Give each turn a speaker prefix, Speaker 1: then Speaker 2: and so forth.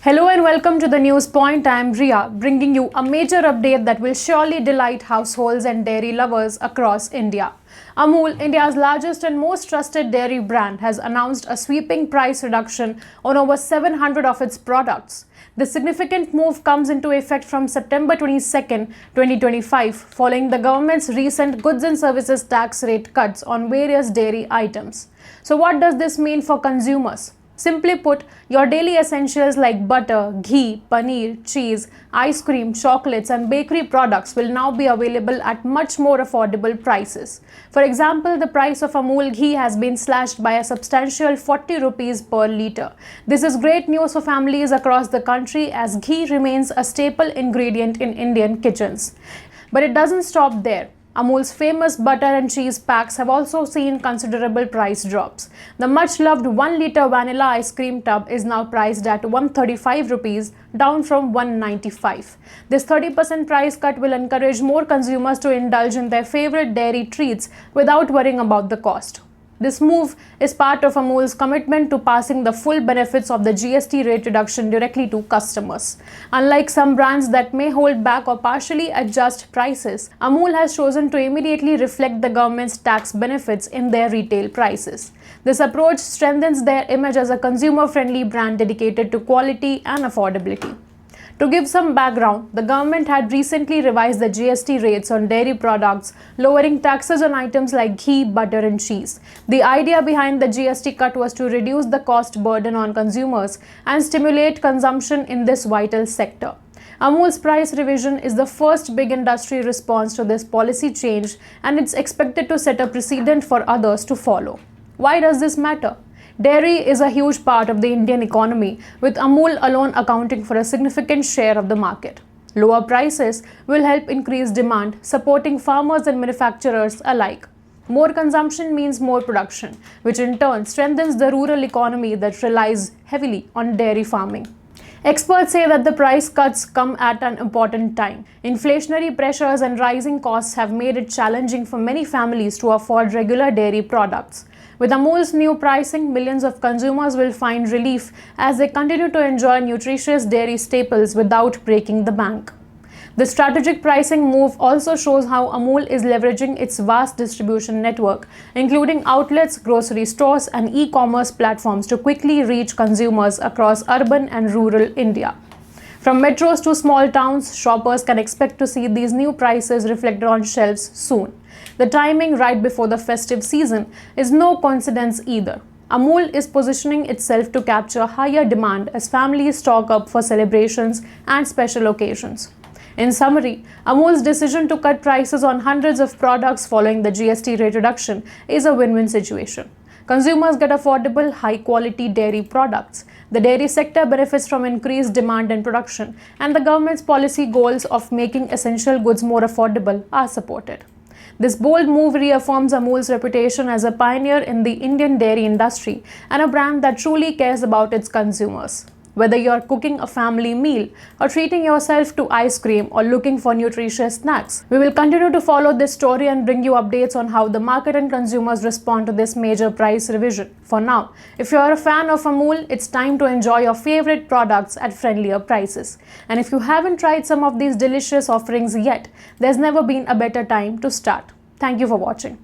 Speaker 1: Hello and welcome to the News Point. I am Ria, bringing you a major update that will surely delight households and dairy lovers across India. Amul, India's largest and most trusted dairy brand, has announced a sweeping price reduction on over 700 of its products. This significant move comes into effect from September 22, 2025, following the government's recent goods and services tax rate cuts on various dairy items. So what does this mean for consumers? Simply put, your daily essentials like butter, ghee, paneer, cheese, ice cream, chocolates and bakery products will now be available at much more affordable prices. For example, the price of Amul ghee has been slashed by a substantial 40 rupees per litre. This is great news for families across the country as ghee remains a staple ingredient in Indian kitchens. But it doesn't stop there. Amul's famous butter and cheese packs have also seen considerable price drops. The much-loved 1-litre vanilla ice cream tub is now priced at 135 rupees, down from 195. This 30% price cut will encourage more consumers to indulge in their favorite dairy treats without worrying about the cost. This move is part of Amul's commitment to passing the full benefits of the GST rate reduction directly to customers. Unlike some brands that may hold back or partially adjust prices, Amul has chosen to immediately reflect the government's tax benefits in their retail prices. This approach strengthens their image as a consumer-friendly brand dedicated to quality and affordability. To give some background, the government had recently revised the GST rates on dairy products, lowering taxes on items like ghee, butter and cheese. The idea behind the GST cut was to reduce the cost burden on consumers and stimulate consumption in this vital sector. Amul's price revision is the first big industry response to this policy change, and it's expected to set a precedent for others to follow. Why does this matter? Dairy is a huge part of the Indian economy, with Amul alone accounting for a significant share of the market. Lower prices will help increase demand, supporting farmers and manufacturers alike. More consumption means more production, which in turn strengthens the rural economy that relies heavily on dairy farming. Experts say that the price cuts come at an important time. Inflationary pressures and rising costs have made it challenging for many families to afford regular dairy products. With Amul's new pricing, millions of consumers will find relief as they continue to enjoy nutritious dairy staples without breaking the bank. The strategic pricing move also shows how Amul is leveraging its vast distribution network, including outlets, grocery stores, and e-commerce platforms to quickly reach consumers across urban and rural India. From metros to small towns, shoppers can expect to see these new prices reflected on shelves soon. The timing right before the festive season is no coincidence either. Amul is positioning itself to capture higher demand as families stock up for celebrations and special occasions. In summary, Amul's decision to cut prices on hundreds of products following the GST rate reduction is a win-win situation. Consumers get affordable, high-quality dairy products. The dairy sector benefits from increased demand and production, and the government's policy goals of making essential goods more affordable are supported. This bold move reaffirms Amul's reputation as a pioneer in the Indian dairy industry and a brand that truly cares about its consumers. Whether you're cooking a family meal or treating yourself to ice cream or looking for nutritious snacks, we will continue to follow this story and bring you updates on how the market and consumers respond to this major price revision. For now, if you're a fan of Amul, it's time to enjoy your favorite products at friendlier prices. And if you haven't tried some of these delicious offerings yet, there's never been a better time to start. Thank you for watching.